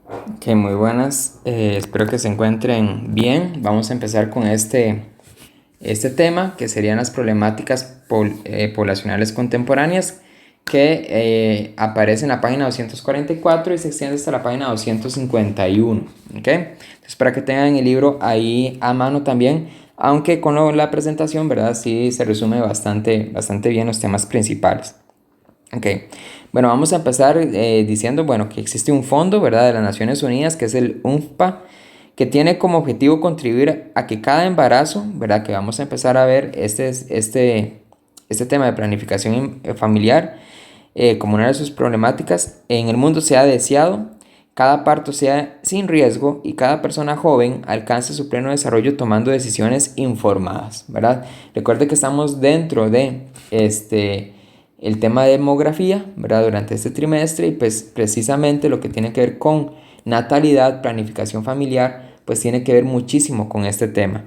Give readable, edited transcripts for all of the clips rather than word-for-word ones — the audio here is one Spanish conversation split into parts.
Ok, muy buenas. Espero que se encuentren bien. Vamos a empezar con este tema, que serían las problemáticas poblacionales contemporáneas, que aparece en la página 244 y se extiende hasta la página 251. ¿Ok? Entonces, para que tengan el libro ahí a mano también, aunque con la presentación, ¿verdad? Sí se resume bastante bien los temas principales. Ok, bueno, vamos a empezar diciendo, bueno, que existe un fondo, ¿verdad?, de las Naciones Unidas, que es el UNFPA, que tiene como objetivo contribuir a que cada embarazo, ¿verdad?, que vamos a empezar a ver este tema de planificación familiar como una de sus problemáticas en el mundo sea deseado, cada parto sea sin riesgo y cada persona joven alcance su pleno desarrollo tomando decisiones informadas, ¿verdad? Recuerde que estamos dentro de el tema de demografía, ¿verdad? Durante este trimestre y pues precisamente lo que tiene que ver con natalidad, planificación familiar, pues tiene que ver muchísimo con este tema.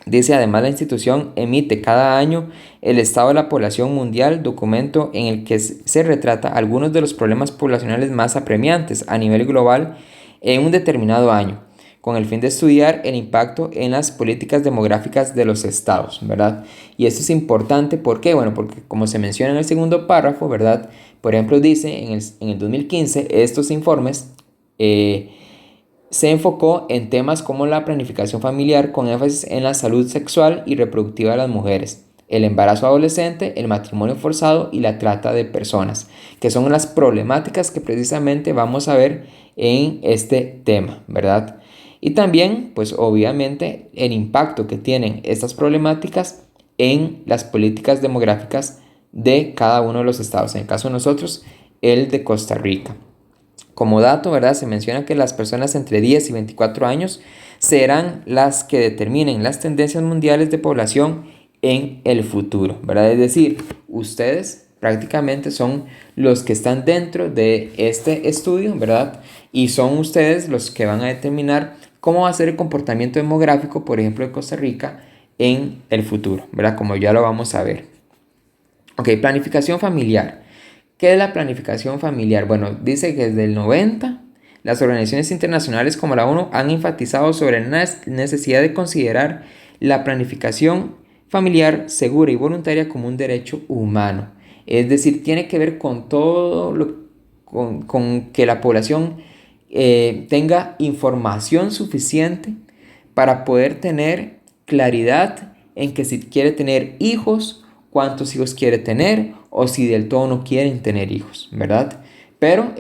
Dice, además, la institución emite cada año el Estado de la Población Mundial, documento en el que se retrata algunos de los problemas poblacionales más apremiantes a nivel global en un determinado año, con el fin de estudiar el impacto en las políticas demográficas de los estados, ¿verdad? Y esto es importante, ¿por qué? Bueno, porque como se menciona en el segundo párrafo, ¿verdad? Por ejemplo, dice en el 2015, estos informes se enfocó en temas como la planificación familiar con énfasis en la salud sexual y reproductiva de las mujeres, el embarazo adolescente, el matrimonio forzado y la trata de personas, que son las problemáticas que precisamente vamos a ver en este tema, ¿verdad? Y también, pues obviamente, el impacto que tienen estas problemáticas en las políticas demográficas de cada uno de los estados. En el caso de nosotros, el de Costa Rica. Como dato, ¿verdad? Se menciona que las personas entre 10 y 24 años serán las que determinen las tendencias mundiales de población en el futuro, ¿verdad? Es decir, ustedes prácticamente son los que están dentro de este estudio, ¿verdad? Y son ustedes los que van a determinar cómo va a ser el comportamiento demográfico, por ejemplo, de Costa Rica en el futuro, ¿verdad? Como ya lo vamos a ver. Ok, planificación familiar. ¿Qué es la planificación familiar? Bueno, dice que desde el 90 las organizaciones internacionales como la ONU han enfatizado sobre la necesidad de considerar la planificación familiar segura y voluntaria como un derecho humano. Es decir, tiene que ver con todo con que la población tenga información suficiente para poder tener claridad en que si quiere tener hijos, cuántos hijos quiere tener o si del todo no quieren tener hijos, ¿verdad? Pero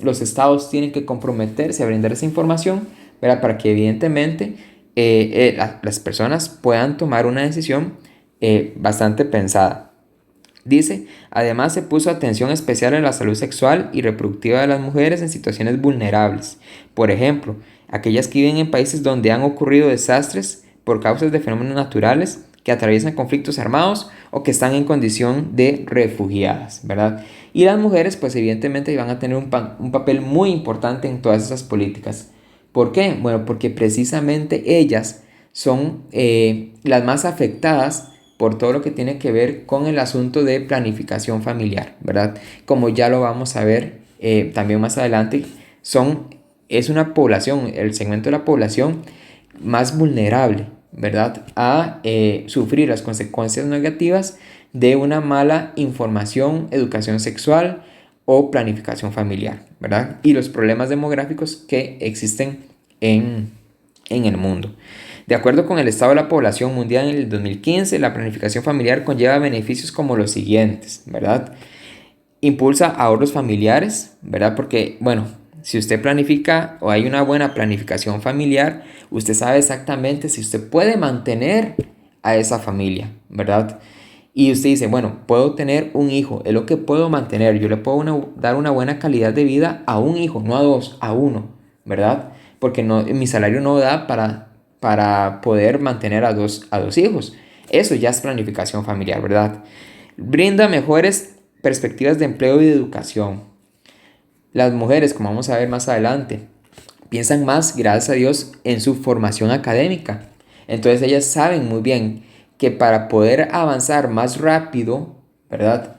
los estados tienen que comprometerse a brindar esa información, ¿verdad? Para que evidentemente las personas puedan tomar una decisión bastante pensada. Dice, además se puso atención especial en la salud sexual y reproductiva de las mujeres en situaciones vulnerables. Por ejemplo, aquellas que viven en países donde han ocurrido desastres por causas de fenómenos naturales, que atraviesan conflictos armados o que están en condición de refugiadas, ¿verdad? Y las mujeres, pues evidentemente van a tener un papel muy importante en todas esas políticas. ¿Por qué? Bueno, porque precisamente ellas son las más afectadas por todo lo que tiene que ver con el asunto de planificación familiar, ¿verdad? Como ya lo vamos a ver también más adelante, es una población, el segmento de la población más vulnerable, ¿verdad? A sufrir las consecuencias negativas de una mala información, educación sexual o planificación familiar, ¿verdad? Y los problemas demográficos que existen en, en el mundo. De acuerdo con el Estado de la Población Mundial en el 2015, la planificación familiar conlleva beneficios como los siguientes, ¿verdad? Impulsa ahorros familiares, ¿verdad? Porque, bueno, si usted planifica o hay una buena planificación familiar, usted sabe exactamente si usted puede mantener a esa familia, ¿verdad? Y usted dice, bueno, puedo tener un hijo, es lo que puedo mantener, yo le puedo dar una buena calidad de vida a un hijo, no a dos, a uno, ¿verdad? Porque no, mi salario no da para poder mantener a dos hijos. Eso ya es planificación familiar, ¿verdad? Brinda mejores perspectivas de empleo y de educación. Las mujeres, como vamos a ver más adelante, piensan más, gracias a Dios, en su formación académica. Entonces ellas saben muy bien que para poder avanzar más rápido, ¿verdad?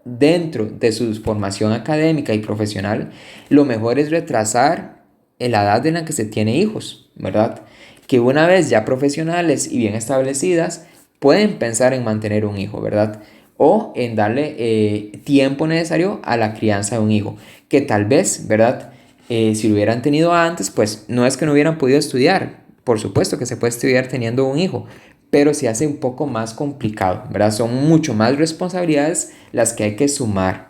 dentro de su formación académica y profesional, lo mejor es retrasar la edad en la que se tiene hijos, ¿verdad? Que una vez ya profesionales y bien establecidas, pueden pensar en mantener un hijo, ¿verdad? O en darle tiempo necesario a la crianza de un hijo, que tal vez, ¿verdad? Si lo hubieran tenido antes, pues no es que no hubieran podido estudiar, por supuesto que se puede estudiar teniendo un hijo, pero se hace un poco más complicado, ¿verdad? Son mucho más responsabilidades las que hay que sumar.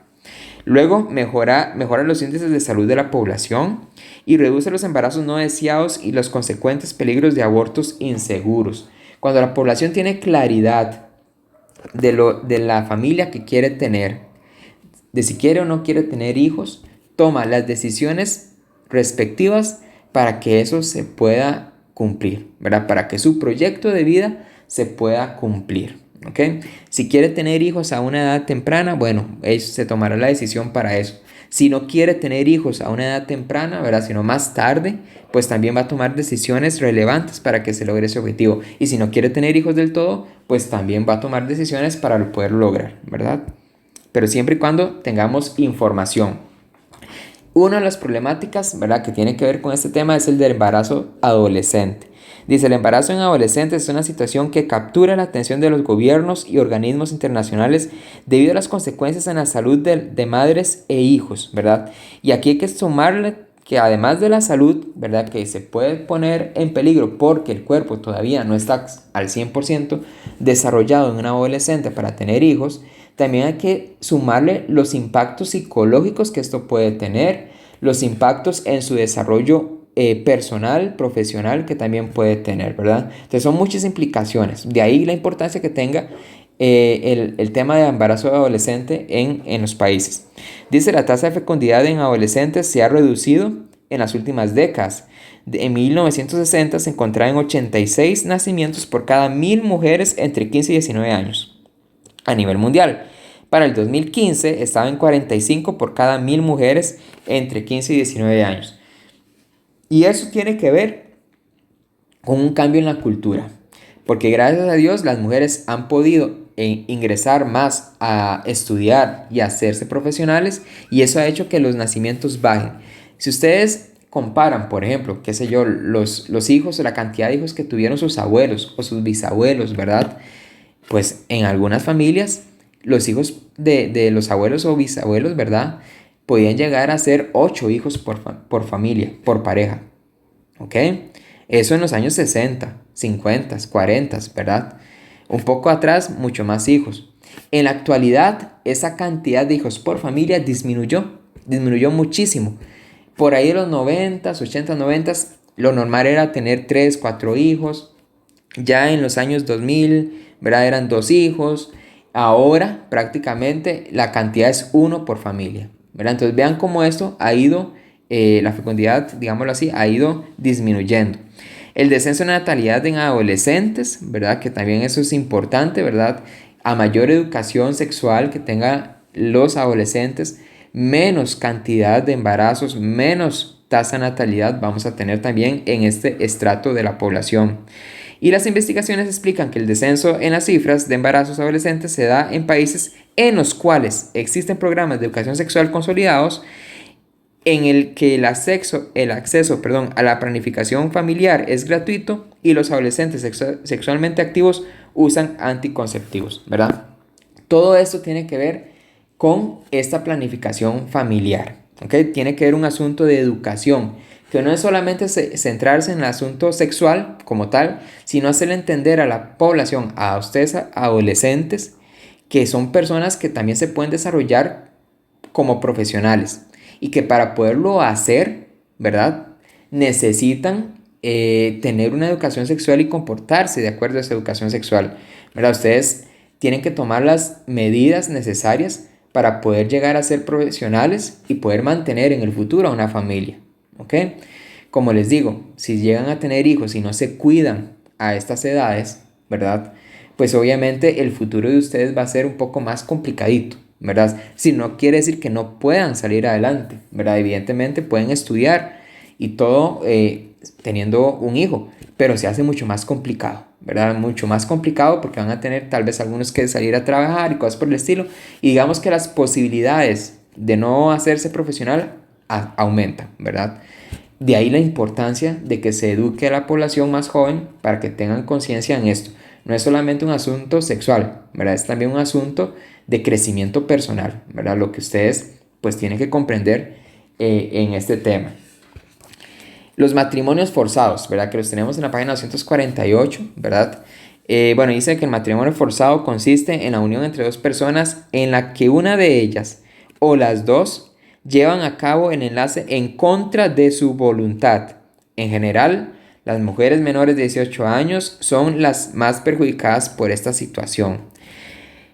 Luego mejora los índices de salud de la población y reduce los embarazos no deseados y los consecuentes peligros de abortos inseguros. Cuando la población tiene claridad de la familia que quiere tener, de si quiere o no quiere tener hijos, toma las decisiones respectivas para que eso se pueda cumplir, ¿verdad? Para que su proyecto de vida se pueda cumplir, ¿ok? Si quiere tener hijos a una edad temprana, bueno, se tomará la decisión para eso. Si no quiere tener hijos a una edad temprana, ¿verdad? Sino más tarde, pues también va a tomar decisiones relevantes para que se logre ese objetivo. Y si no quiere tener hijos del todo, pues también va a tomar decisiones para poderlo lograr, ¿verdad? Pero siempre y cuando tengamos información. Una de las problemáticas, ¿verdad?, que tiene que ver con este tema es el del embarazo adolescente. Dice, el embarazo en adolescentes es una situación que captura la atención de los gobiernos y organismos internacionales debido a las consecuencias en la salud de madres e hijos, ¿verdad? Y aquí hay que sumarle que además de la salud, ¿verdad?, que se puede poner en peligro porque el cuerpo todavía no está al 100% desarrollado en un adolescente para tener hijos, también hay que sumarle los impactos psicológicos que esto puede tener, los impactos en su desarrollo personal, profesional que también puede tener, ¿verdad? Entonces son muchas implicaciones. De ahí la importancia que tenga el tema de embarazo adolescente en los países. Dice, la tasa de fecundidad en adolescentes se ha reducido en las últimas décadas. En 1960 se encontraba en 86 nacimientos por cada 1000 mujeres entre 15 y 19 años a nivel mundial. Para el 2015 estaba en 45 por cada 1000 mujeres entre 15 y 19 años. Y eso tiene que ver con un cambio en la cultura, porque gracias a Dios las mujeres han podido ingresar más a estudiar y a hacerse profesionales, y eso ha hecho que los nacimientos bajen. Si ustedes comparan, por ejemplo, qué sé yo, los hijos, la cantidad de hijos que tuvieron sus abuelos o sus bisabuelos, ¿verdad? Pues en algunas familias los hijos de los abuelos o bisabuelos, ¿verdad?, podían llegar a ser 8 hijos por familia, por pareja, ¿ok? Eso en los años 60, 50, 40, ¿verdad? Un poco atrás, mucho más hijos. En la actualidad, esa cantidad de hijos por familia disminuyó muchísimo. Por ahí en los 90, 80, 90, lo normal era tener 3, 4 hijos. Ya en los años 2000, ¿verdad?, eran 2 hijos. Ahora prácticamente la cantidad es 1 por familia, ¿verdad? Entonces vean cómo esto ha ido, la fecundidad, digámoslo así, ha ido disminuyendo. El descenso de natalidad en adolescentes, ¿verdad?, que también eso es importante, ¿verdad? A mayor educación sexual que tengan los adolescentes, menos cantidad de embarazos, menos tasa de natalidad vamos a tener también en este estrato de la población. Y las investigaciones explican que el descenso en las cifras de embarazos adolescentes se da en países en los cuales existen programas de educación sexual consolidados, en el que el acceso a la planificación familiar es gratuito y los adolescentes sexualmente activos usan anticonceptivos, ¿verdad? Todo esto tiene que ver con esta planificación familiar, ¿ok? Tiene que ver un asunto de educación, que no es solamente centrarse en el asunto sexual como tal, sino hacerle entender a la población, a ustedes adolescentes, que son personas que también se pueden desarrollar como profesionales y que para poderlo hacer, ¿verdad?, necesitan tener una educación sexual y comportarse de acuerdo a esa educación sexual, ¿verdad? Ustedes tienen que tomar las medidas necesarias para poder llegar a ser profesionales y poder mantener en el futuro a una familia, ¿ok? Como les digo, si llegan a tener hijos y no se cuidan a estas edades, ¿verdad?, pues obviamente el futuro de ustedes va a ser un poco más complicadito, ¿verdad? Si no quiere decir que no puedan salir adelante, ¿verdad? Evidentemente pueden estudiar y todo teniendo un hijo, pero se hace mucho más complicado, ¿verdad? Mucho más complicado porque van a tener tal vez algunos que salir a trabajar y cosas por el estilo. Y digamos que las posibilidades de no hacerse profesional aumentan, ¿verdad? De ahí la importancia de que se eduque a la población más joven para que tengan conciencia en esto. No es solamente un asunto sexual, ¿verdad? Es también un asunto de crecimiento personal, ¿verdad? Lo que ustedes pues tienen que comprender en este tema. Los matrimonios forzados, ¿verdad? Que los tenemos en la página 248, ¿verdad? Bueno, dice que el matrimonio forzado consiste en la unión entre dos personas en la que una de ellas o las dos llevan a cabo el enlace en contra de su voluntad. En general, las mujeres menores de 18 años son las más perjudicadas por esta situación.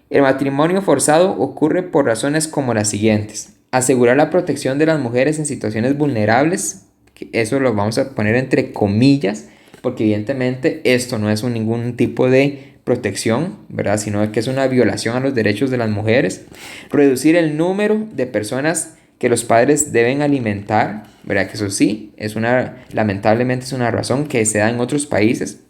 El matrimonio forzado ocurre por razones como las siguientes: asegurar la protección de las mujeres en situaciones vulnerables, que eso lo vamos a poner entre comillas, porque evidentemente esto no es ningún tipo de protección, ¿verdad? Sino que es una violación a los derechos de las mujeres. Reducir el número de personas que los padres deben alimentar, ¿verdad? Que eso sí, lamentablemente es una razón que se da en otros países.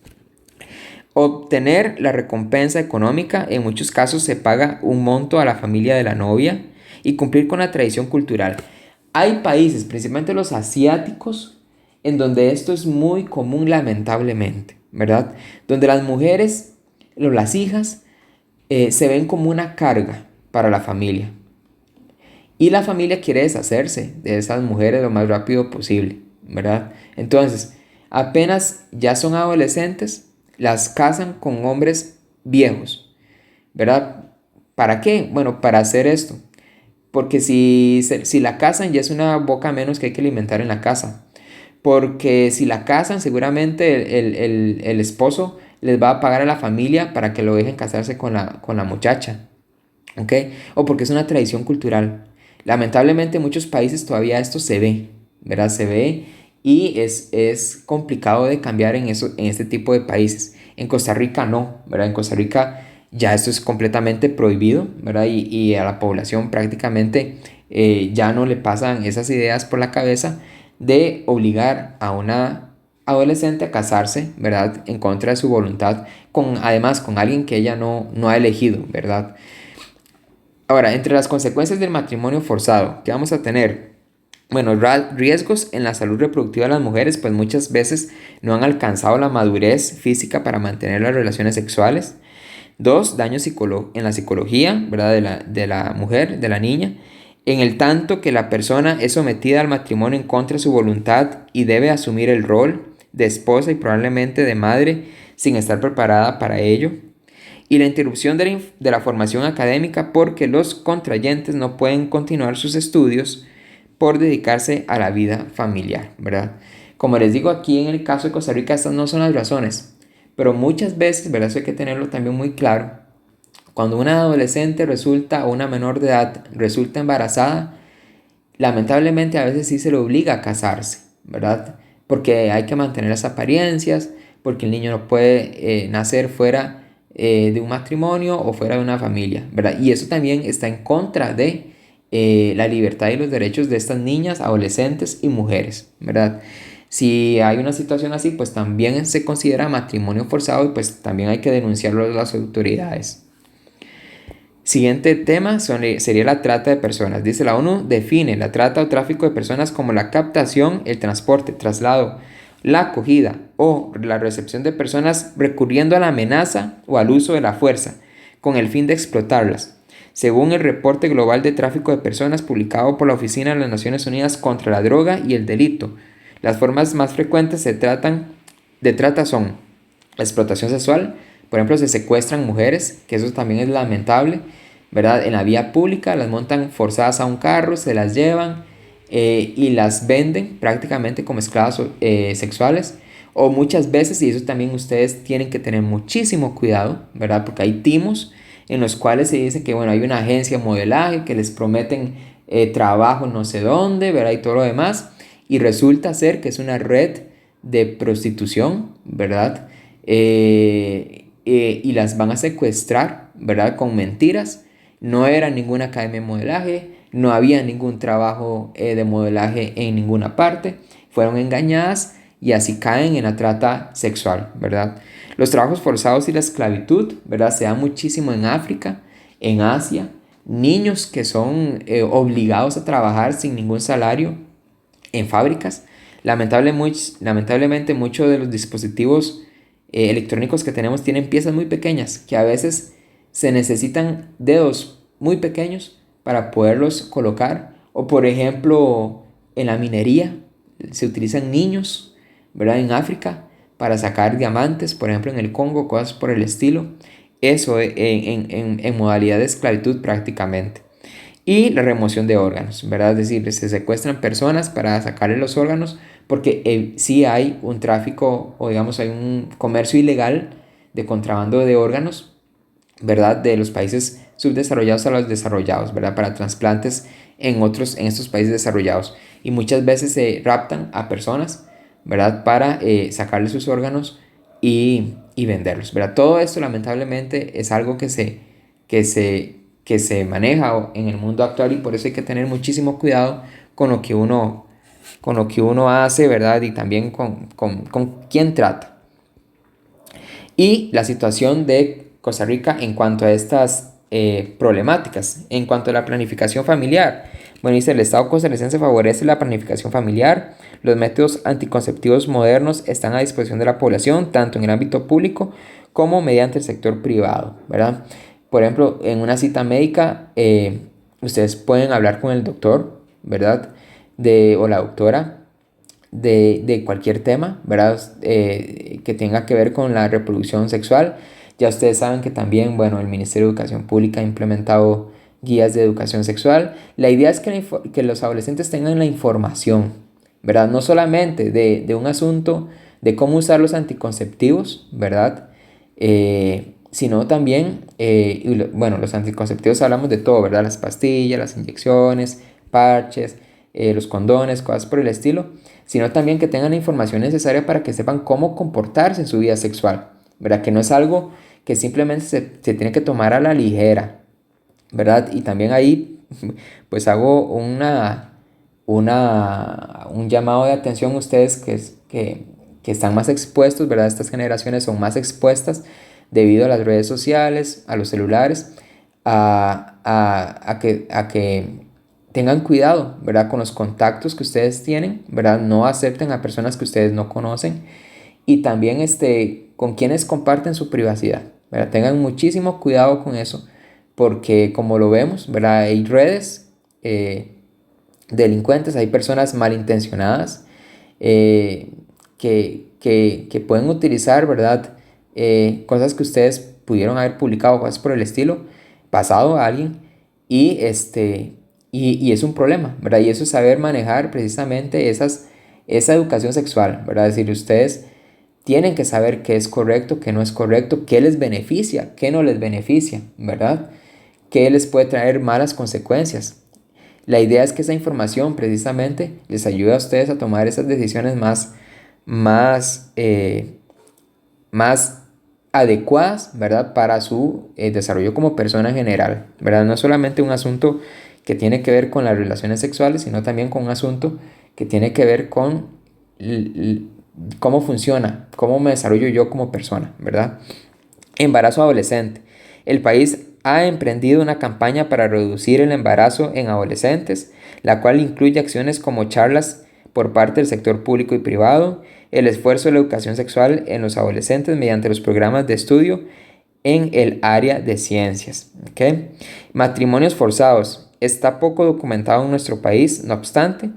Obtener la recompensa económica, en muchos casos se paga un monto a la familia de la novia, y cumplir con la tradición cultural. Hay países, principalmente los asiáticos, en donde esto es muy común lamentablemente, ¿verdad? Donde las mujeres o las hijas se ven como una carga para la familia. Y la familia quiere deshacerse de esas mujeres lo más rápido posible, ¿verdad? Entonces, apenas ya son adolescentes, las casan con hombres viejos, ¿verdad? ¿Para qué? Bueno, para hacer esto. Porque si la casan ya es una boca menos que hay que alimentar en la casa. Porque si la casan, seguramente el esposo les va a pagar a la familia para que lo dejen casarse con la muchacha. ¿Ok? O porque es una tradición cultural. Lamentablemente en muchos países todavía esto se ve, ¿verdad? Se ve, y es complicado de cambiar en este tipo de países. En Costa Rica no, ¿verdad? En Costa Rica ya esto es completamente prohibido, ¿verdad? Y a la población prácticamente ya no le pasan esas ideas por la cabeza de obligar a una adolescente a casarse, ¿verdad? En contra de su voluntad, además con alguien que ella no ha elegido, ¿verdad? Ahora, entre las consecuencias del matrimonio forzado, ¿qué vamos a tener? Bueno, riesgos en la salud reproductiva de las mujeres, pues muchas veces no han alcanzado la madurez física para mantener las relaciones sexuales. Dos, daños en la psicología, ¿verdad? De la mujer, de la niña, en el tanto que la persona es sometida al matrimonio en contra de su voluntad y debe asumir el rol de esposa y probablemente de madre sin estar preparada para ello. Y la interrupción de la formación académica porque los contrayentes no pueden continuar sus estudios por dedicarse a la vida familiar, ¿verdad? Como les digo, aquí en el caso de Costa Rica estas no son las razones, pero muchas veces, ¿verdad? Eso hay que tenerlo también muy claro. Cuando una adolescente o una menor de edad resulta embarazada, lamentablemente a veces sí se le obliga a casarse, ¿verdad? Porque hay que mantener las apariencias, porque el niño no puede nacer fuera de un matrimonio o fuera de una familia, ¿verdad? Y eso también está en contra de la libertad y los derechos de estas niñas, adolescentes y mujeres, ¿verdad? Si hay una situación así, pues también se considera matrimonio forzado y pues también hay que denunciarlo a las autoridades. Siguiente tema sería la trata de personas. Dice la ONU define la trata o tráfico de personas como la captación, el transporte, traslado, la acogida o la recepción de personas recurriendo a la amenaza o al uso de la fuerza con el fin de explotarlas. Según el reporte global de tráfico de personas publicado por la Oficina de las Naciones Unidas contra la Droga y el Delito, las formas más frecuentes de trata son la explotación sexual. Por ejemplo, se secuestran mujeres, que eso también es lamentable, ¿verdad? En la vía pública las montan forzadas a un carro, se las llevan y las venden prácticamente como esclavas sexuales. O muchas veces, y eso también ustedes tienen que tener muchísimo cuidado, ¿verdad? Porque hay timos en los cuales se dice que, bueno, hay una agencia de modelaje que les prometen trabajo no sé dónde, ¿verdad? Y todo lo demás. Y resulta ser que es una red de prostitución, ¿verdad? Y las van a secuestrar, ¿verdad? Con mentiras. No era ninguna academia de modelaje, no había ningún trabajo de modelaje en ninguna parte. Fueron engañadas y así caen en la trata sexual, ¿verdad? Los trabajos forzados y la esclavitud, ¿verdad? Se da muchísimo en África, en Asia, niños que son obligados a trabajar sin ningún salario en fábricas. Lamentablemente muchos de los dispositivos electrónicos que tenemos tienen piezas muy pequeñas que a veces se necesitan dedos muy pequeños para poderlos colocar. O por ejemplo, en la minería se utilizan niños, ¿verdad? En África para sacar diamantes, por ejemplo en el Congo, cosas por el estilo. Eso en modalidad de esclavitud prácticamente. Y la remoción de órganos, ¿verdad? Es decir, se secuestran personas para sacarle los órganos porque sí hay un tráfico o digamos hay un comercio ilegal de contrabando de órganos, ¿verdad? De los países subdesarrollados a los desarrollados, ¿verdad? Para trasplantes en estos países desarrollados. Y muchas veces se raptan a personas, ¿verdad? Para sacarle sus órganos y venderlos, ¿verdad? Todo esto lamentablemente es algo que se maneja en el mundo actual y por eso hay que tener muchísimo cuidado con lo que uno hace, ¿verdad? Y también con quién trata. Y la situación de Costa Rica en cuanto a estas problemáticas, en cuanto a la planificación familiar. Bueno, dice, el Estado costarricense favorece la planificación familiar. Los métodos anticonceptivos modernos están a disposición de la población, tanto en el ámbito público como mediante el sector privado, ¿verdad? Por ejemplo, en una cita médica, ustedes pueden hablar con el doctor, ¿verdad? O la doctora de cualquier tema, ¿verdad? Que tenga que ver con la reproducción sexual. Ya ustedes saben que también, bueno, el Ministerio de Educación Pública ha implementado guías de educación sexual. La idea es que los adolescentes tengan la información, ¿verdad? No solamente de un asunto de cómo usar los anticonceptivos, ¿verdad? Sino también, bueno, los anticonceptivos hablamos de todo, ¿verdad? Las pastillas, las inyecciones, parches, los condones, cosas por el estilo, sino también que tengan la información necesaria para que sepan cómo comportarse en su vida sexual, ¿verdad? Que no es algo que simplemente se tiene que tomar a la ligera, ¿verdad? Y también ahí pues hago un llamado de atención a ustedes que están más expuestos, ¿verdad? Estas generaciones son más expuestas debido a las redes sociales, a los celulares, a que tengan cuidado, ¿verdad? Con los contactos que ustedes tienen, ¿verdad? No acepten a personas que ustedes no conocen y también con quienes comparten su privacidad, ¿verdad? Tengan muchísimo cuidado con eso porque como lo vemos, ¿verdad? Hay redes delincuentes, hay personas malintencionadas eh, que pueden utilizar, ¿verdad? Cosas que ustedes pudieron haber publicado, cosas por el estilo, pasado a alguien y y es un problema, ¿verdad? Y eso es saber manejar precisamente esa educación sexual, ¿verdad? Es decir, ustedes tienen que saber qué es correcto, qué no es correcto, qué les beneficia, qué no les beneficia, ¿verdad? Qué les puede traer malas consecuencias. La idea es que esa información precisamente les ayude a ustedes a tomar esas decisiones más, más adecuadas, ¿verdad? Para su desarrollo como persona en general, ¿verdad? No es solamente un asunto que tiene que ver con las relaciones sexuales, sino también con un asunto que tiene que ver con cómo funciona, cómo me desarrollo yo como persona, ¿verdad? Embarazo adolescente. El país ha emprendido una campaña para reducir el embarazo en adolescentes, la cual incluye acciones como charlas por parte del sector público y privado, el esfuerzo de la educación sexual en los adolescentes mediante los programas de estudio en el área de ciencias. ¿Okay? Matrimonios forzados. Está poco documentado en nuestro país, no obstante,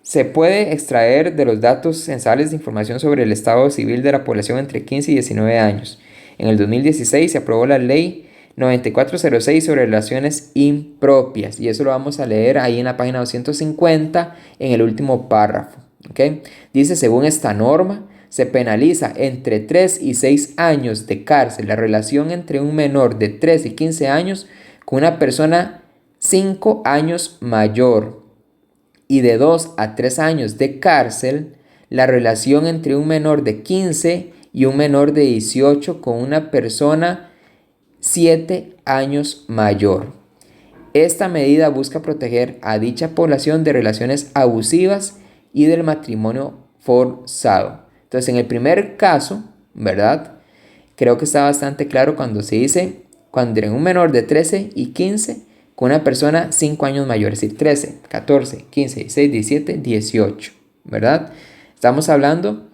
se puede extraer de los datos censales de información sobre el estado civil de la población entre 15 y 19 años. En el 2016 se aprobó la ley 9406 sobre relaciones impropias y eso lo vamos a leer ahí en la página 250 en el último párrafo. ¿Okay? Dice, según esta norma, se penaliza entre 3 y 6 años de cárcel la relación entre un menor de 3 y 15 años con una persona 5 años mayor y de 2 a 3 años de cárcel la relación entre un menor de 15 y un menor de 18 con una persona 7 años mayor. Esta medida busca proteger a dicha población de relaciones abusivas y del matrimonio forzado. Entonces, en el primer caso, ¿verdad? Creo que está bastante claro cuando se dice, cuando en un menor de 13 y 15 con una persona 5 años mayor, es decir, 13, 14, 15, 16, 17, 18, ¿verdad? Estamos hablando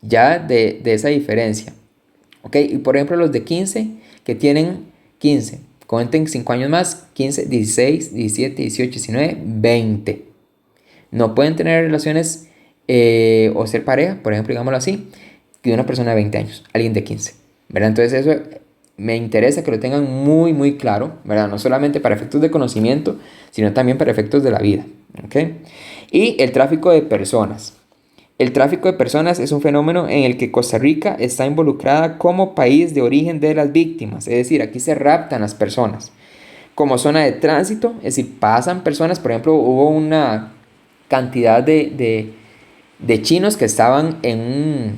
ya de esa diferencia, ¿ok? Y por ejemplo, los de 15 que tienen 15, cuenten 5 años más, 15, 16, 17, 18, 19, 20. No pueden tener relaciones o ser pareja, por ejemplo, digámoslo así, que una persona de 20 años, alguien de 15, ¿verdad? Entonces eso me interesa que lo tengan muy, muy claro, ¿verdad? No solamente para efectos de conocimiento, sino también para efectos de la vida, ¿ok? Y el tráfico de personas. El tráfico de personas es un fenómeno en el que Costa Rica está involucrada como país de origen de las víctimas, es decir, aquí se raptan las personas. Como zona de tránsito, es decir, pasan personas, por ejemplo, hubo una cantidad de chinos que estaban en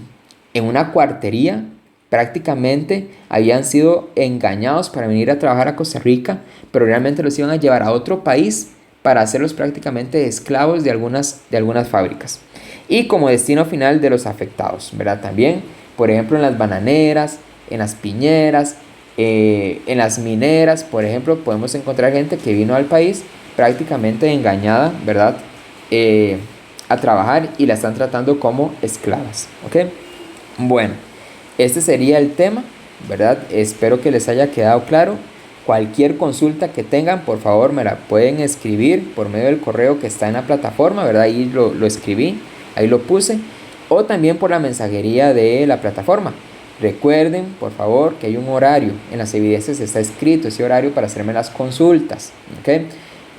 una cuartería, prácticamente habían sido engañados para venir a trabajar a Costa Rica, pero realmente los iban a llevar a otro país para hacerlos prácticamente esclavos de algunas fábricas. Y como destino final de los afectados, ¿verdad? También, por ejemplo, en las bananeras, en las piñeras, en las mineras, por ejemplo, podemos encontrar gente que vino al país prácticamente engañada, ¿verdad? A trabajar y la están tratando como esclavas, ¿ok? Bueno, este sería el tema, ¿verdad? Espero que les haya quedado claro. Cualquier consulta que tengan, por favor, me la pueden escribir por medio del correo que está en la plataforma, ¿verdad? Ahí lo escribí, ahí lo puse. O también por la mensajería de la plataforma. Recuerden, por favor, que hay un horario. En las evidencias está escrito ese horario para hacerme las consultas, ¿ok?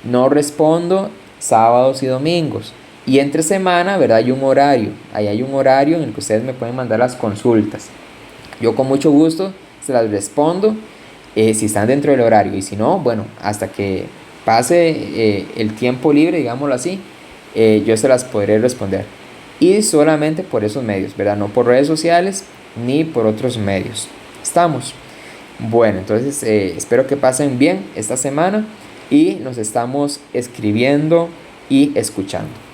No respondo sábados y domingos. Y entre semana, ¿verdad? Hay un horario. Ahí hay un horario en el que ustedes me pueden mandar las consultas. Yo con mucho gusto se las respondo si están dentro del horario. Y si no, bueno, hasta que pase el tiempo libre, digámoslo así, yo se las podré responder. Y solamente por esos medios, ¿verdad? No por redes sociales ni por otros medios. Estamos. Bueno, entonces espero que pasen bien esta semana y nos estamos escribiendo y escuchando.